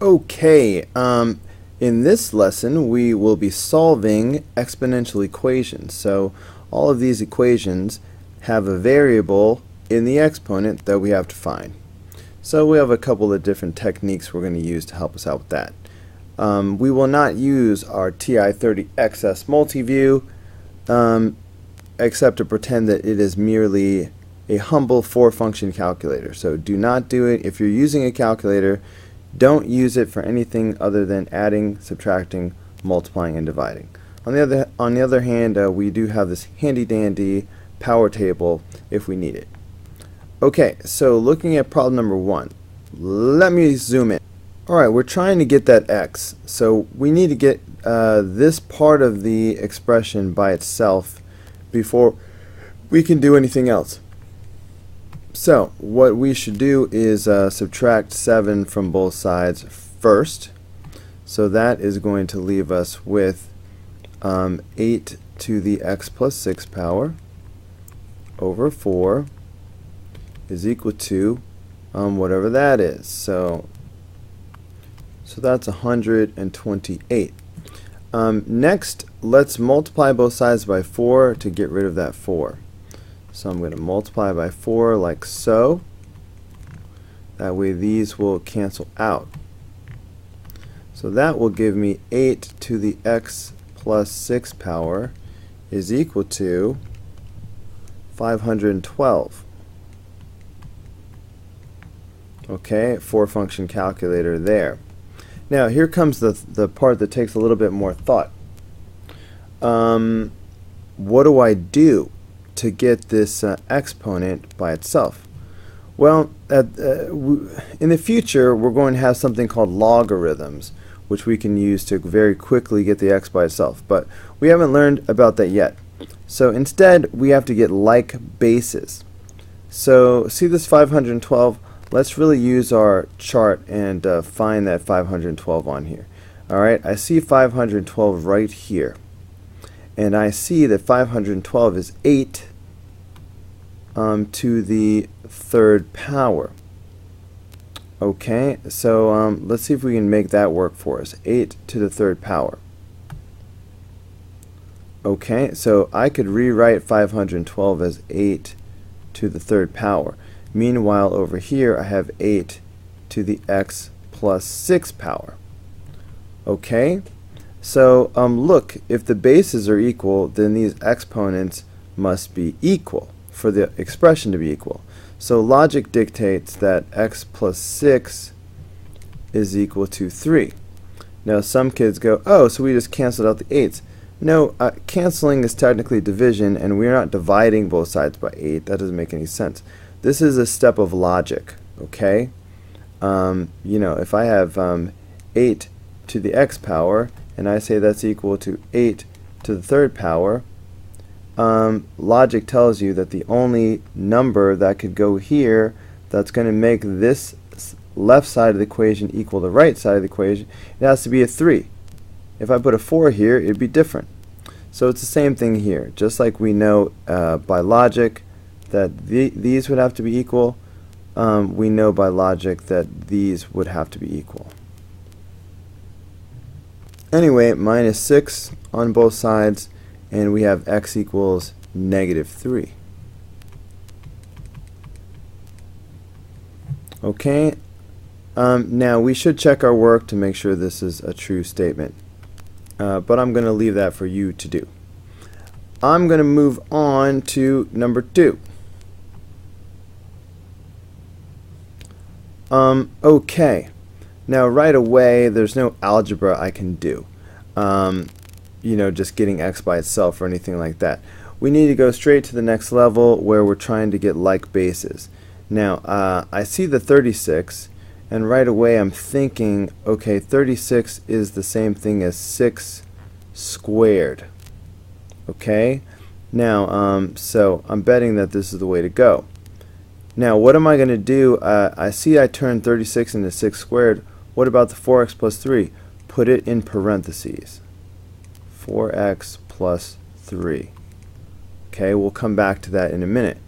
Okay, in this lesson we will be solving exponential equations. So all of these equations have a variable in the exponent that we have to find. So we have a couple of different techniques we're going to use to help us out with that. We will not use our TI-30XS multiview except to pretend that it is merely a humble four-function calculator. So do not do it. If you're using a calculator, don't use it for anything other than adding, subtracting, multiplying, and dividing. On the other hand, we do have this handy-dandy power table if we need it. Okay, so looking at problem number 1, let me zoom in. Alright, we're trying to get that x, so we need to get this part of the expression by itself before we can do anything else. So what we should do is subtract 7 from both sides first. So that is going to leave us with 8 to the x plus 6 power over 4 is equal to whatever that is. So that's 128. Next, let's multiply both sides by 4 to get rid of that 4. So I'm going to multiply by 4 like so. That way these will cancel out. So that will give me 8 to the x plus 6 power is equal to 512. Okay, four-function calculator there. Now here comes the part that takes a little bit more thought. What do I do to get this exponent by itself? Well, in the future we're going to have something called logarithms, which we can use to very quickly get the x by itself, but we haven't learned about that yet. So instead we have to get like bases. So see this 512? Let's really use our chart and find that 512 on here. Alright, I see 512 right here. And I see that 512 is 8 to the third power. Okay, so let's see if we can make that work for us. 8 to the third power. Okay, so I could rewrite 512 as 8 to the third power. Meanwhile, over here I have 8 to the x plus 6 power. Okay? So look, if the bases are equal, then these exponents must be equal for the expression to be equal. So logic dictates that x plus 6 is equal to 3. Now some kids go, oh, so we just canceled out the 8s. No, canceling is technically division, and we're not dividing both sides by 8. That doesn't make any sense. This is a step of logic, okay? You know, if I have 8 to the x power, and I say that's equal to 8 to the third power, logic tells you that the only number that could go here that's going to make this left side of the equation equal the right side of the equation, it has to be a 3. If I put a 4 here, it'd be different. So it's the same thing here. Just like we know by logic that these would have to be equal, we know by logic that these would have to be equal. Anyway, minus 6 on both sides, and we have x equals negative 3. Okay, now we should check our work to make sure this is a true statement, but I'm going to leave that for you to do. I'm going to move on to number 2. Okay, now right away there's no algebra I can do, you know, just getting x by itself or anything like that. We need to go straight to the next level where we're trying to get like bases. Now I see the 36, and right away I'm thinking, okay, 36 is the same thing as 6 squared. Okay, now so I'm betting that this is the way to go. Now what am I going to do? I see I turned 36 into 6 squared. What about the 4x plus 3? Put it in parentheses. 4x plus 3. Okay, we'll come back to that in a minute.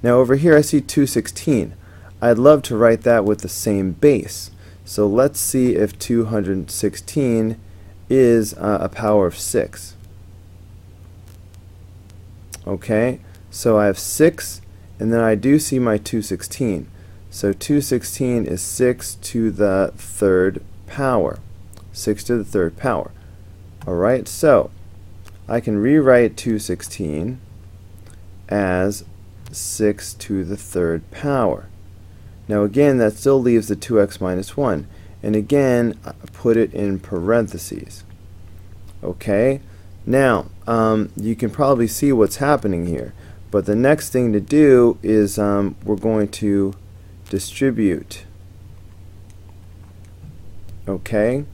Now over here I see 216. I'd love to write that with the same base. So let's see if 216 is a power of 6. Okay, so I have 6, and then I do see my 216. So 216 is 6 to the third power. 6 to the third power. Alright, so I can rewrite 216 as 6 to the third power. Now again, that still leaves the 2x minus 1. And again, put it in parentheses. Okay? Now, you can probably see what's happening here. But the next thing to do is we're going to distribute. Okay?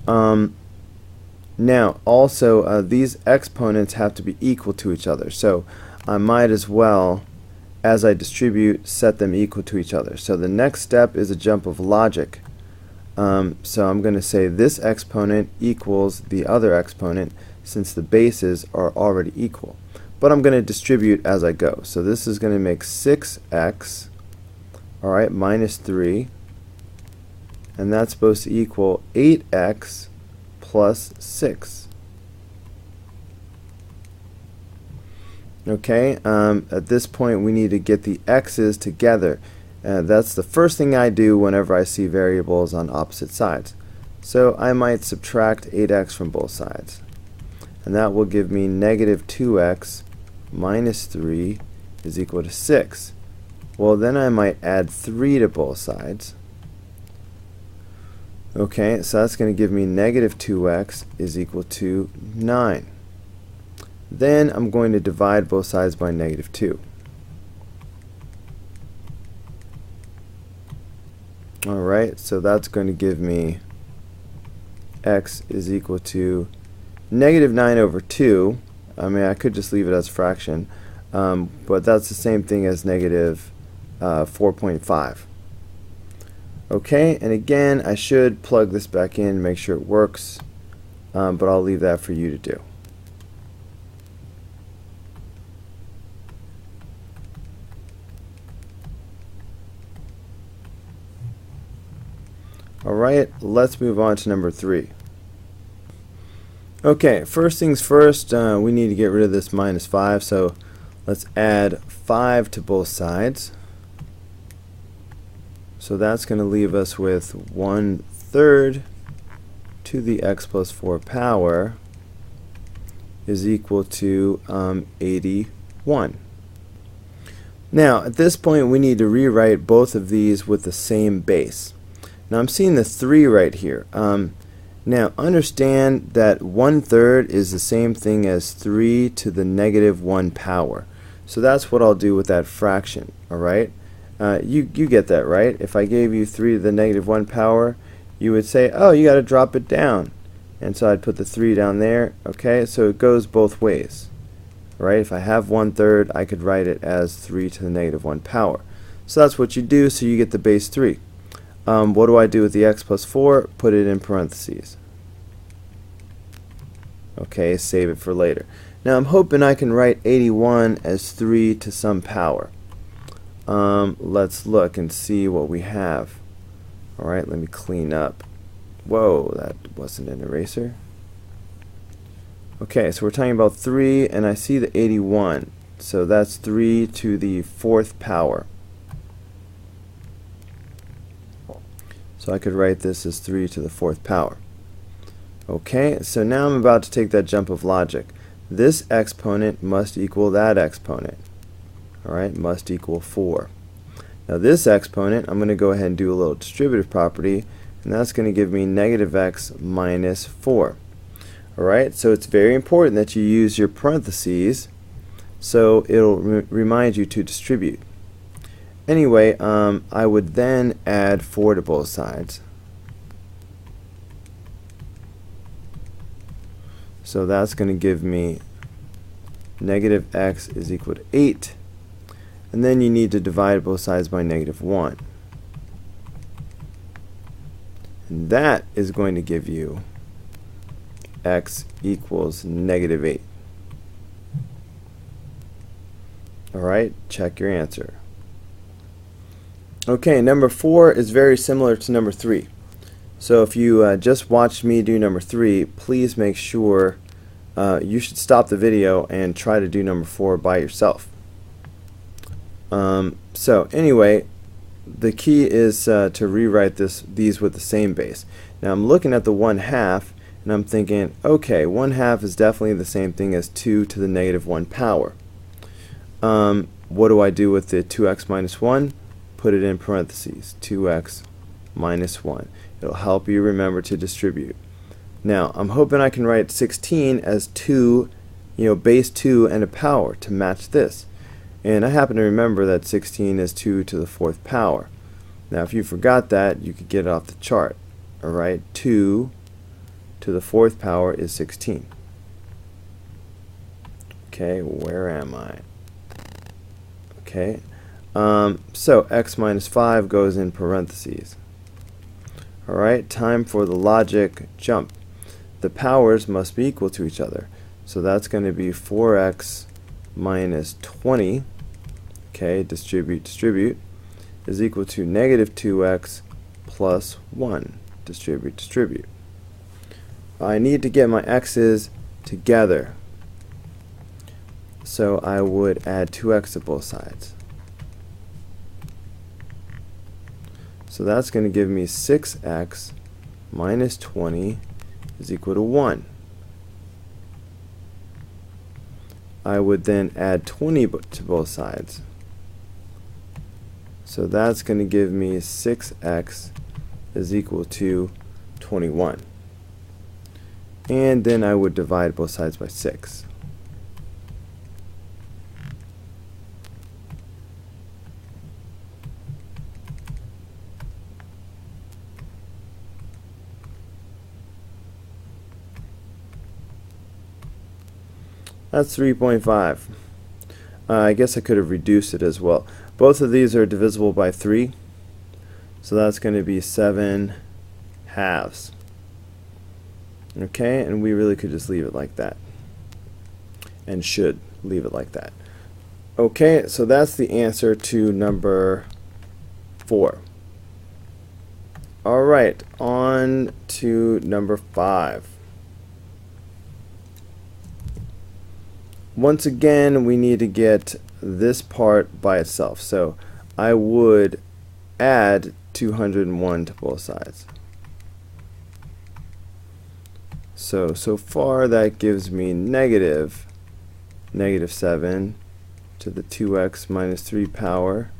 Now, also, these exponents have to be equal to each other. So I might as well, as I distribute, set them equal to each other. So the next step is a jump of logic. So I'm going to say this exponent equals the other exponent, since the bases are already equal. But I'm going to distribute as I go. So this is going to make 6x, alright, minus 3. And that's supposed to equal 8x plus 6. Okay, at this point we need to get the x's together. That's the first thing I do whenever I see variables on opposite sides. So I might subtract 8x from both sides. And that will give me negative 2x minus 3 is equal to 6. Well, then I might add 3 to both sides. Okay, so that's going to give me negative 2x is equal to 9. Then I'm going to divide both sides by negative 2. Alright, so that's going to give me x is equal to negative 9 over 2. I mean, I could just leave it as a fraction, but that's the same thing as negative 4.5. Okay, and again, I should plug this back in, make sure it works, but I'll leave that for you to do. Alright, let's move on to number 3. Okay, first things first, we need to get rid of this minus 5, so let's add 5 to both sides. So that's going to leave us with 1/3 to the x plus 4 power is equal to 81. Now, at this point, we need to rewrite both of these with the same base. Now, I'm seeing the 3 right here. Now, understand that 1/3 is the same thing as 3 to the negative 1 power. So that's what I'll do with that fraction, alright? You get that, right? If I gave you 3 to the negative 1 power, you would say, oh, you got to drop it down. And so I'd put the 3 down there, okay? So it goes both ways, right? If I have 1/3, I could write it as 3 to the negative 1 power. So that's what you do, so you get the base 3. What do I do with the x plus 4? Put it in parentheses. Okay, save it for later. Now I'm hoping I can write 81 as 3 to some power. Let's look and see what we have. Alright, let me clean up. Whoa, that wasn't an eraser. Okay, so we're talking about 3, and I see the 81. So that's 3 to the 4th power. So I could write this as 3 to the 4th power. Okay, so now I'm about to take that jump of logic. This exponent must equal that exponent. Alright, must equal 4. Now this exponent, I'm going to go ahead and do a little distributive property, and that's going to give me negative x minus 4. Alright, so it's very important that you use your parentheses, so it'll remind you to distribute. Anyway, I would then add 4 to both sides. So that's going to give me negative x is equal to 8. And then you need to divide both sides by negative 1. And that is going to give you x equals negative 8. Alright, check your answer. Okay, number 4 is very similar to number 3. So if you just watched me do number 3, please make sure you should stop the video and try to do number 4 by yourself. So anyway, the key is to rewrite these with the same base. Now I'm looking at the 1/2 and I'm thinking, okay, 1/2 is definitely the same thing as 2 to the negative 1 power. What do I do with the 2x minus 1? Put it in parentheses, 2x minus 1. It'll help you remember to distribute. Now I'm hoping I can write 16 as 2, base 2 and a power to match this. And I happen to remember that 16 is 2 to the 4th power. Now if you forgot that, you could get it off the chart. Alright, 2 to the 4th power is 16. Okay, where am I? Okay, so x minus 5 goes in parentheses. Alright, time for the logic jump. The powers must be equal to each other. So that's going to be 4x minus 20, okay, distribute, is equal to negative 2x plus 1, distribute. I need to get my x's together. So I would add 2x to both sides. So that's going to give me 6x minus 20 is equal to 1. I would then add 20 to both sides. So that's going to give me 6x is equal to 21. And then I would divide both sides by 6. That's 3.5. I guess I could have reduced it as well. Both of these are divisible by 3, so that's going to be 7 halves. Okay, and we really could just leave it like that, and should leave it like that. Okay, so that's the answer to number 4. Alright, on to number 5. Once again, we need to get this part by itself. So I would add 201 to both sides. So far that gives me negative 7 to the 2x minus 3 power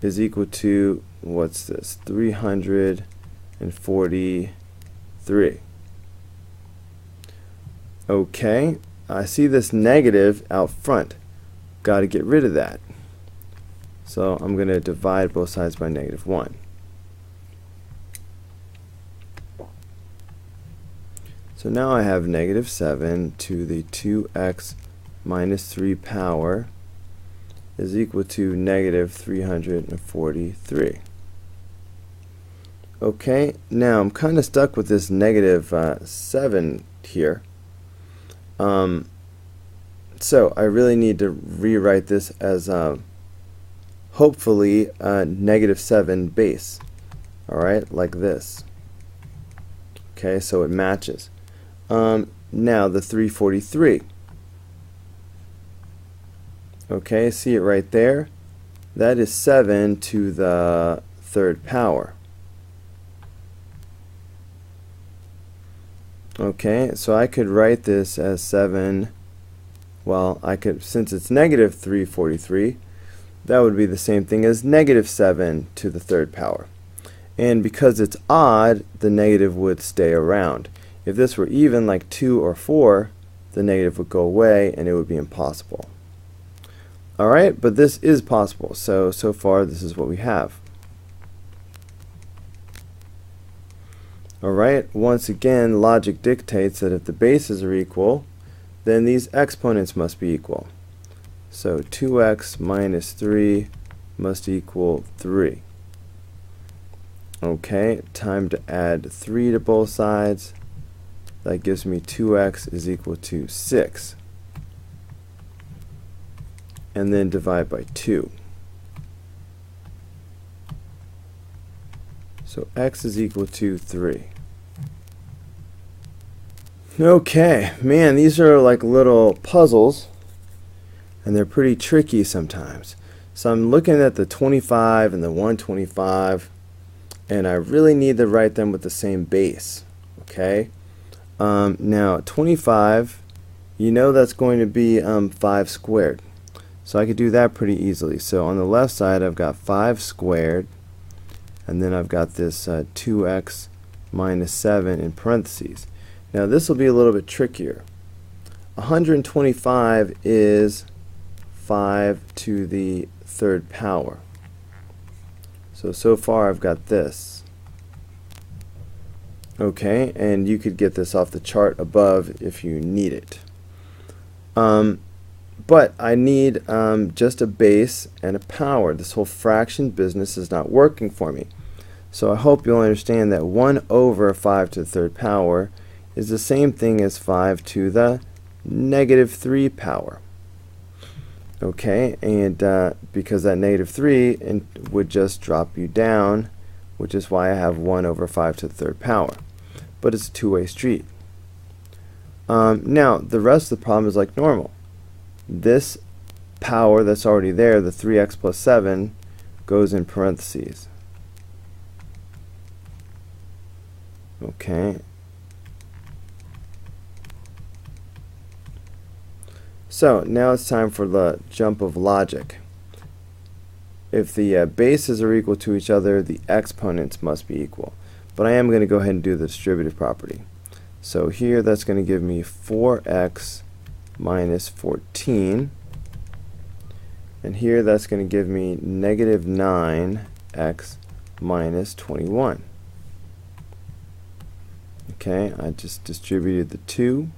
is equal to, what's this, 343. Okay. I see this negative out front. Got to get rid of that. So I'm going to divide both sides by negative 1. So now I have negative 7 to the 2x minus 3 power is equal to negative 343. Okay, now I'm kind of stuck with this negative 7 here. So I really need to rewrite this as hopefully negative 7 base. Alright, like this. Okay, so it matches. Now the 343. Okay, see it right there? That is 7 to the 3rd power. Okay, so I could write this as 7, well, I could, since it's negative 343, that would be the same thing as negative 7 to the 3rd power. And because it's odd, the negative would stay around. If this were even, like 2 or 4, the negative would go away and it would be impossible. Alright, but this is possible, so far this is what we have. Alright, once again, logic dictates that if the bases are equal, then these exponents must be equal. So 2x minus 3 must equal 3. Okay, time to add 3 to both sides. That gives me 2x is equal to 6. And then divide by 2. So x is equal to 3. Okay, man, these are like little puzzles, and they're pretty tricky sometimes. So I'm looking at the 25 and the 125, and I really need to write them with the same base. Okay, now 25, you know that's going to be 5 squared. So I could do that pretty easily. So on the left side I've got 5 squared, and then I've got this 2x minus 7 in parentheses. Now this will be a little bit trickier. 125 is 5 to the third power. So far I've got this. Okay, and you could get this off the chart above if you need it. But I need just a base and a power. This whole fraction business is not working for me. So I hope you'll understand that 1 over 5 to the third power is the same thing as 5 to the negative 3 power. Okay, and because that negative 3 would just drop you down, which is why I have 1 over 5 to the third power. But it's a two-way street. Now, the rest of the problem is like normal. This power that's already there, the 3x plus 7, goes in parentheses. Okay. So now it's time for the jump of logic. If the bases are equal to each other, the exponents must be equal. But I am going to go ahead and do the distributive property. So here that's going to give me 4x minus 14. And here that's going to give me negative 9x minus 21. Okay, I just distributed the 2.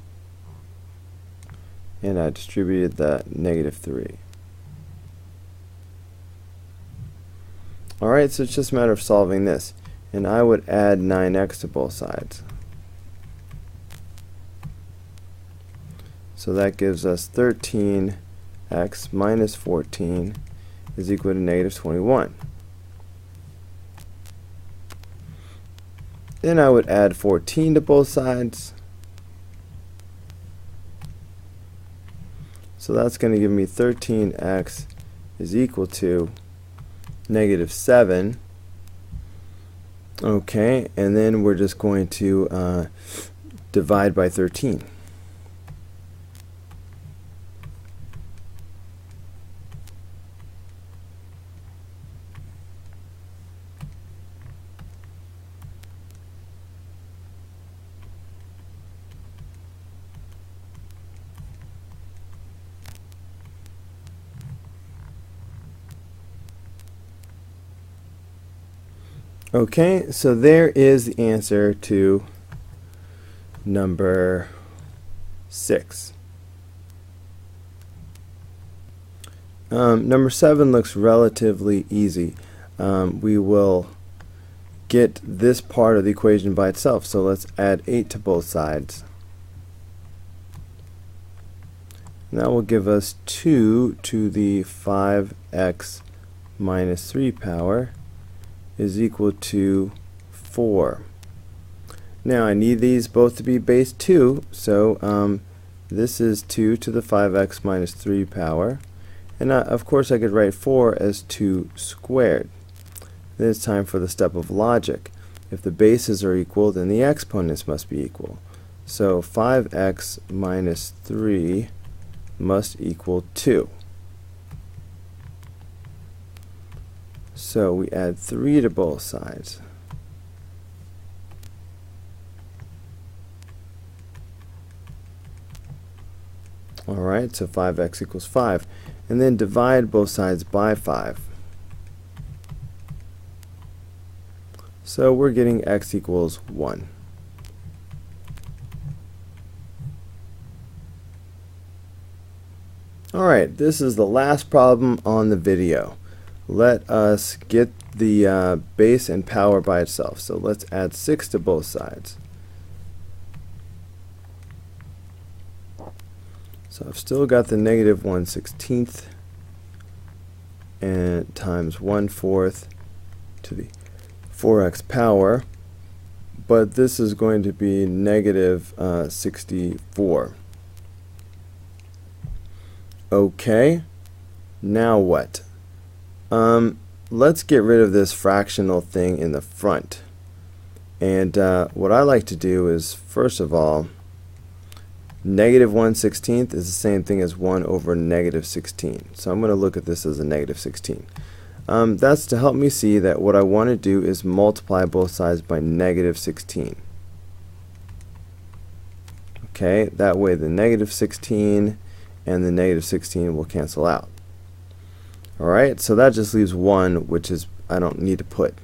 And I distributed the negative 3. Alright, so it's just a matter of solving this. And I would add 9x to both sides. So that gives us 13x minus 14 is equal to negative 21. Then I would add 14 to both sides. So that's going to give me 13x is equal to negative 7. Okay, and then we're just going to divide by 13. Okay, so there is the answer to number 6. Number 7 looks relatively easy. We will get this part of the equation by itself. So let's add 8 to both sides. And that will give us 2 to the 5x minus 3 power is equal to 4. Now I need these both to be base 2, so this is 2 to the 5x minus 3 power, and of course I could write 4 as 2 squared. Then it's time for the step of logic. If the bases are equal, then the exponents must be equal. So 5x minus 3 must equal 2. So we add 3 to both sides. Alright, so 5x equals 5. And then divide both sides by 5. So we're getting x equals 1. Alright, this is the last problem on the video. Let us get the base and power by itself. So let's add 6 to both sides. So I've still got the negative 1/16 and times 1/4 to the 4x power, but this is going to be negative 64. Okay, now what? Let's get rid of this fractional thing in the front. And what I like to do is, first of all, negative 1/16 is the same thing as 1 over negative 16. So I'm going to look at this as a negative 16. That's to help me see that what I want to do is multiply both sides by negative 16. Okay, that way the negative 16 and the negative 16 will cancel out. Alright, so that just leaves 1, which is I don't need to put.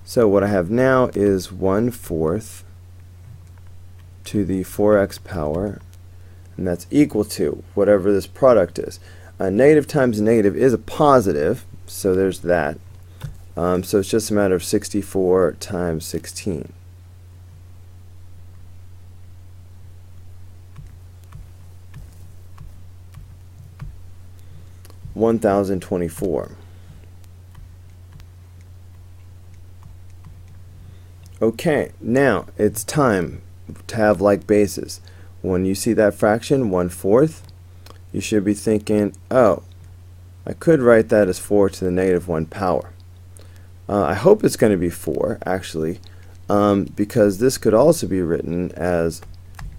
So what I have now is 1/4 to the 4x power, and that's equal to whatever this product is. Negative times negative is a positive, so there's that. So it's just a matter of 64 times 16. $1,024. Okay, now it's time to have like bases. When you see that fraction 1/4, you should be thinking, oh, I could write that as 4 to the negative 1 power. I hope it's going to be 4 actually, because this could also be written as,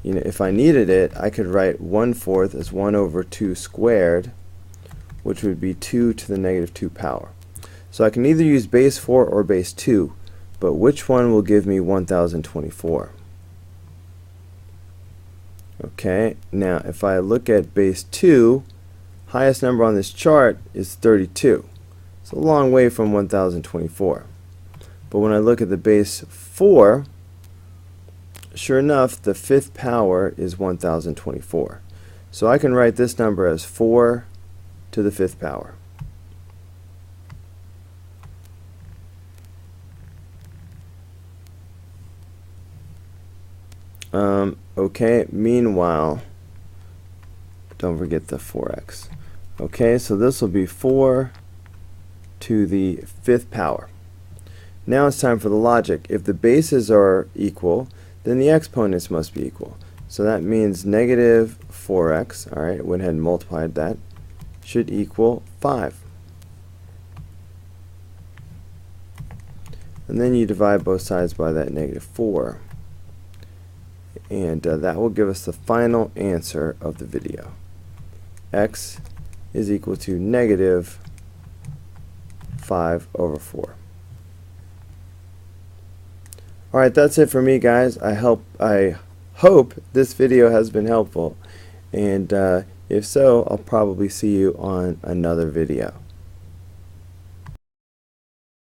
if I needed it, I could write 1/4 as 1 over 2 squared, which would be 2 to the negative 2 power. So I can either use base 4 or base 2, but which one will give me 1024? Okay, now if I look at base 2, highest number on this chart is 32. It's a long way from 1024. But when I look at the base 4, sure enough, the fifth power is 1024. So I can write this number as 4 to the fifth power. Okay, meanwhile, don't forget the 4x. Okay, so this will be 4 to the fifth power. Now it's time for the logic. If the bases are equal, then the exponents must be equal. So that means negative 4x, alright, went ahead and multiplied that, should equal 5. And then you divide both sides by that negative 4. And that will give us the final answer of the video. X is equal to negative 5 over 4. Alright, that's it for me, guys. I hope this video has been helpful. And if so, I'll probably see you on another video.